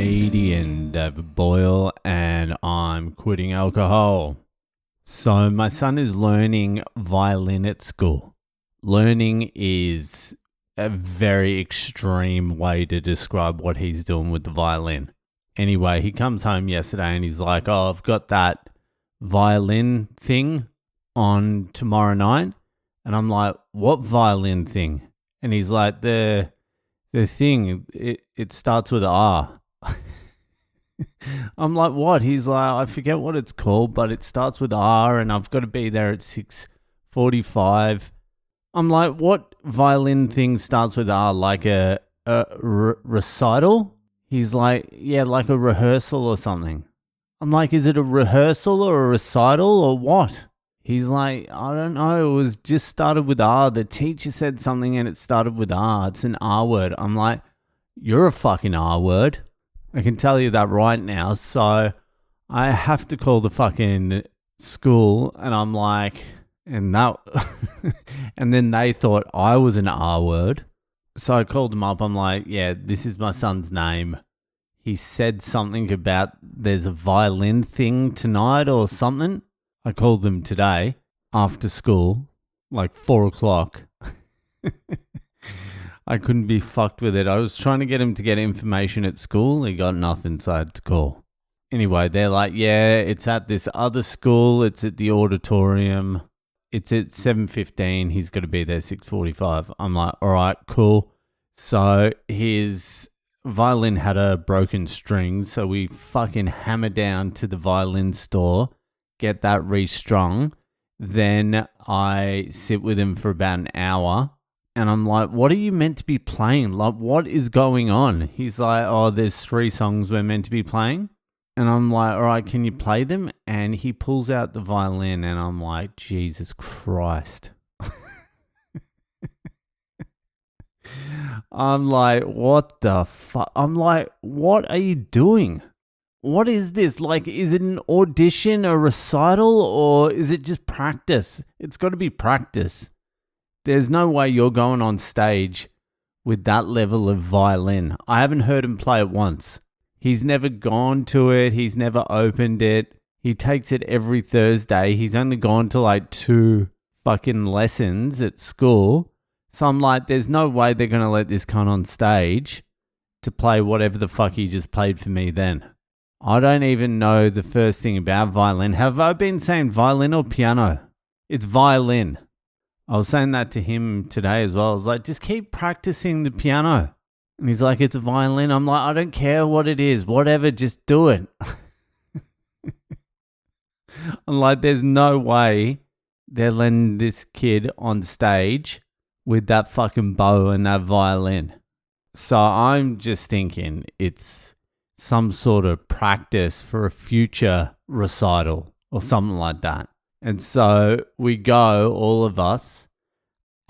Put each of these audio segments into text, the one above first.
comedian David Boyle, and I'm quitting alcohol. So my son is learning violin at school. Learning is a very extreme way to describe what he's doing with the violin. Anyway, he comes home yesterday and he's like, oh, I've got that violin thing on tomorrow night. And I'm like, what violin thing? And he's like, the thing, it starts with R. I'm like, what? He's like, I forget what it's called, but it starts with R and I've got to be there at 6:45. I'm like, what violin thing starts with R? Like a recital? He's like, yeah, like a rehearsal or something. I'm like, is it a rehearsal or a recital or what? He's like, I don't know. It was just started with R. The teacher said something and it started with R. It's an R word. I'm like, you're a fucking R word. I can tell you that right now. So I have to call the fucking school and I'm like, and then they thought I was an R word. So I called them up. I'm like, yeah, this is my son's name. He said something about there's a violin thing tonight or something. I called them today after school, like 4:00. I couldn't be fucked with it. I was trying to get him to get information at school. He got nothing, so I had to call. Anyway, they're like, yeah, it's at this other school. It's at the auditorium. It's at 7:15. He's got to be there 6:45. I'm like, all right, cool. So his violin had a broken string. So we fucking hammer down to the violin store, get that restrung. Then I sit with him for about an hour. And I'm like, what are you meant to be playing? Like, what is going on? He's like, oh, there's 3 songs we're meant to be playing. And I'm like, all right, can you play them? And he pulls out the violin and I'm like, Jesus Christ. I'm like, what the fuck? I'm like, what are you doing? What is this? Like, is it an audition, a recital, or is it just practice? It's got to be practice. There's no way you're going on stage with that level of violin. I haven't heard him play it once. He's never gone to it. He's never opened it. He takes it every Thursday. He's only gone to like 2 fucking lessons at school. So I'm like, there's no way they're going to let this cunt on stage to play whatever the fuck he just played for me then. I don't even know the first thing about violin. Have I been saying violin or piano? It's violin. I was saying that to him today as well. I was like, just keep practicing the piano. And he's like, it's a violin. I'm like, I don't care what it is. Whatever, just do it. I'm like, there's no way they're letting this kid on stage with that fucking bow and that violin. So I'm just thinking it's some sort of practice for a future recital or something like that. And so we go, all of us,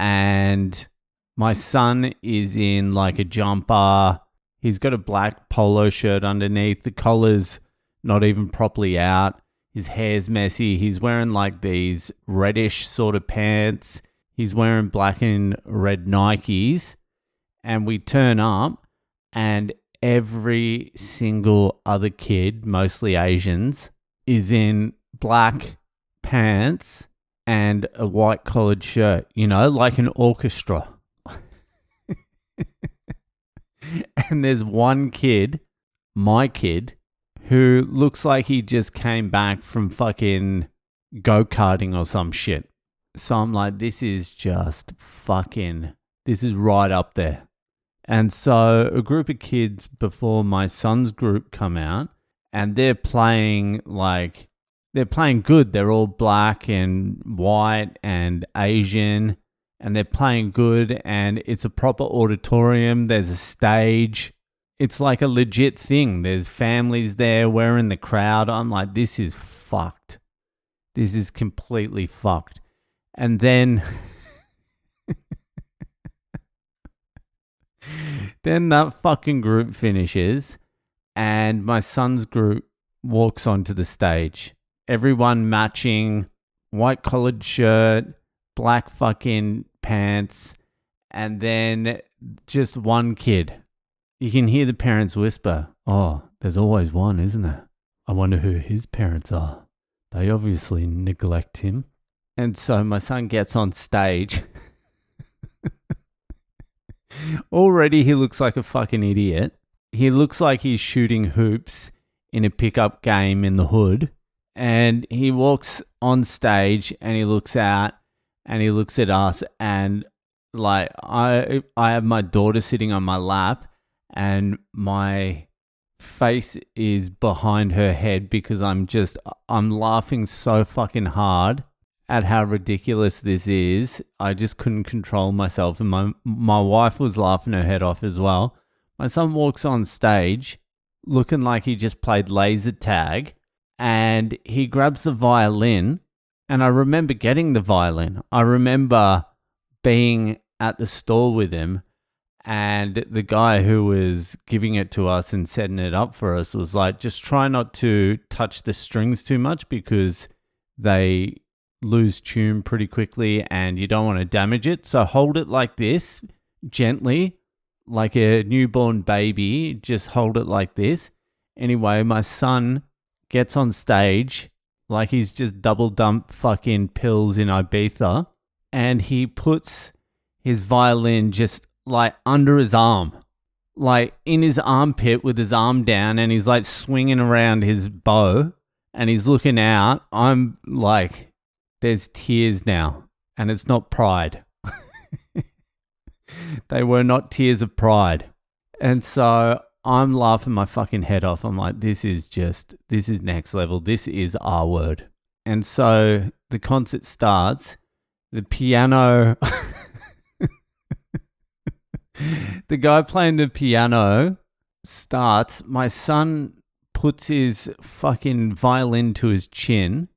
and my son is in like a jumper. He's got a black polo shirt underneath. The collar's not even properly out. His hair's messy. He's wearing like these reddish sort of pants. He's wearing black and red Nikes. And we turn up and every single other kid, mostly Asians, is in black pants and a white collared shirt, you know, like an orchestra. And there's one kid, my kid, who looks like he just came back from fucking go-karting or some shit. So I'm like, this is right up there. And so a group of kids before my son's group come out and they're playing good. They're all black and white and Asian and they're playing good and it's a proper auditorium. There's a stage. It's like a legit thing. There's families there. We're in the crowd. I'm like, this is fucked. This is completely fucked. And then then that fucking group finishes and my son's group walks onto the stage. Everyone matching, white collared shirt, black fucking pants, and then just one kid. You can hear the parents whisper, Oh, there's always one, isn't there? I wonder who his parents are. They obviously neglect him. And so my son gets on stage. Already he looks like a fucking idiot. He looks like he's shooting hoops in a pickup game in the hood. And he walks on stage and he looks out and he looks at us, and like I have my daughter sitting on my lap and my face is behind her head because I'm laughing so fucking hard at how ridiculous this is. I just couldn't control myself, and my wife was laughing her head off as well. My son walks on stage looking like he just played laser tag, and he grabs the violin, and I remember getting the violin. I remember being at the store with him, and the guy who was giving it to us and setting it up for us was like, just try not to touch the strings too much because they lose tune pretty quickly and you don't want to damage it. So hold it like this, gently, like a newborn baby. Just hold it like this. Anyway, my son gets on stage like he's just double dumped fucking pills in Ibiza, and he puts his violin just like under his arm, like in his armpit with his arm down, and he's like swinging around his bow and he's looking out. I'm like, there's tears now, and it's not pride. They were not tears of pride. And so I'm laughing my fucking head off. I'm like, this is next level. This is our word. And so the concert starts. The piano, the guy playing the piano starts. My son puts his fucking violin to his chin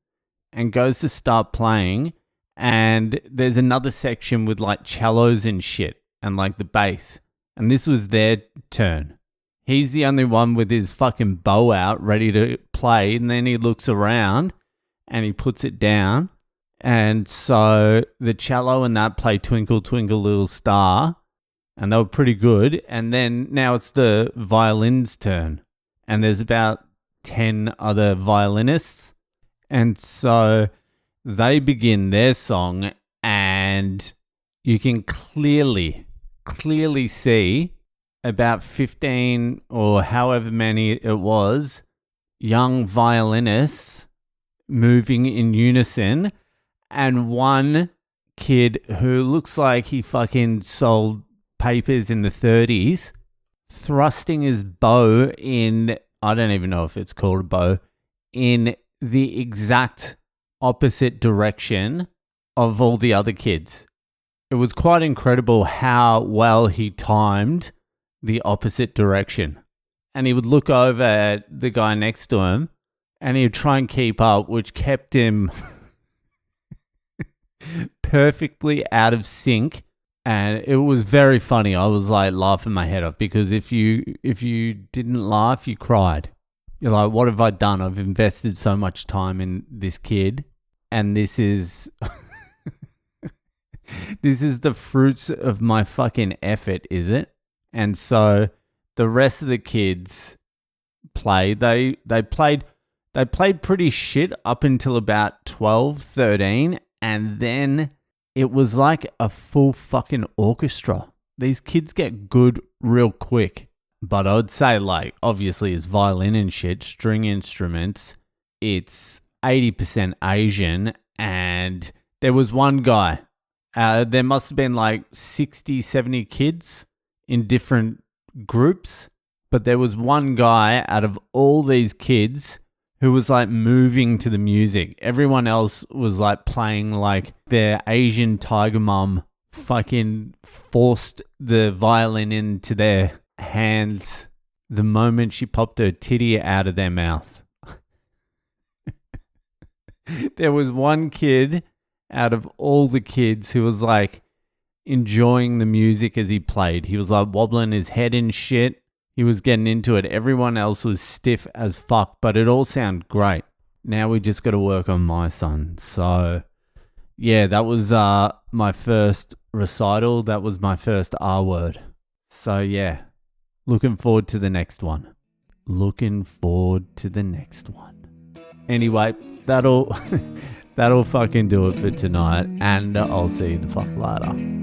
and goes to start playing. And there's another section with like cellos and shit and like the bass. And this was their turn. He's the only one with his fucking bow out ready to play. And then he looks around and he puts it down. And so the cello and that play Twinkle, Twinkle, Little Star. And they were pretty good. And then now it's the violin's turn. And there's about 10 other violinists. And so they begin their song, and you can clearly see about 15 or however many it was, young violinists moving in unison, and one kid who looks like he fucking sold papers in the 30s, thrusting his bow in, I don't even know if it's called a bow, in the exact opposite direction of all the other kids. It was quite incredible how well he timed the opposite direction. And he would look over at the guy next to him and he would try and keep up, which kept him perfectly out of sync. And it was very funny. I was like laughing my head off because if you didn't laugh, you cried. You're like, what have I done? I've invested so much time in this kid, and this is this is the fruits of my fucking effort, is it? And so the rest of the kids played. They played pretty shit up until about 12, 13, and then it was like a full fucking orchestra. These kids get good real quick. But I would say, like, obviously it's violin and shit, string instruments. It's 80% Asian. And there was one guy. There must have been like 60, 70 kids in different groups. But there was one guy out of all these kids who was like moving to the music. Everyone else was like playing like their Asian tiger mum fucking forced the violin into their hands the moment she popped her titty out of their mouth. There was one kid out of all the kids who was like enjoying the music as he played. He was like wobbling his head and shit. He was getting into it. Everyone else was stiff as fuck, but it all sounded great. Now we just got to work on my son. So yeah, that was my first recital. That was my first R word. So yeah, looking forward to the next one. looking forward to the next one. Anyway, that'll fucking do it for tonight, and I'll see you the fuck later.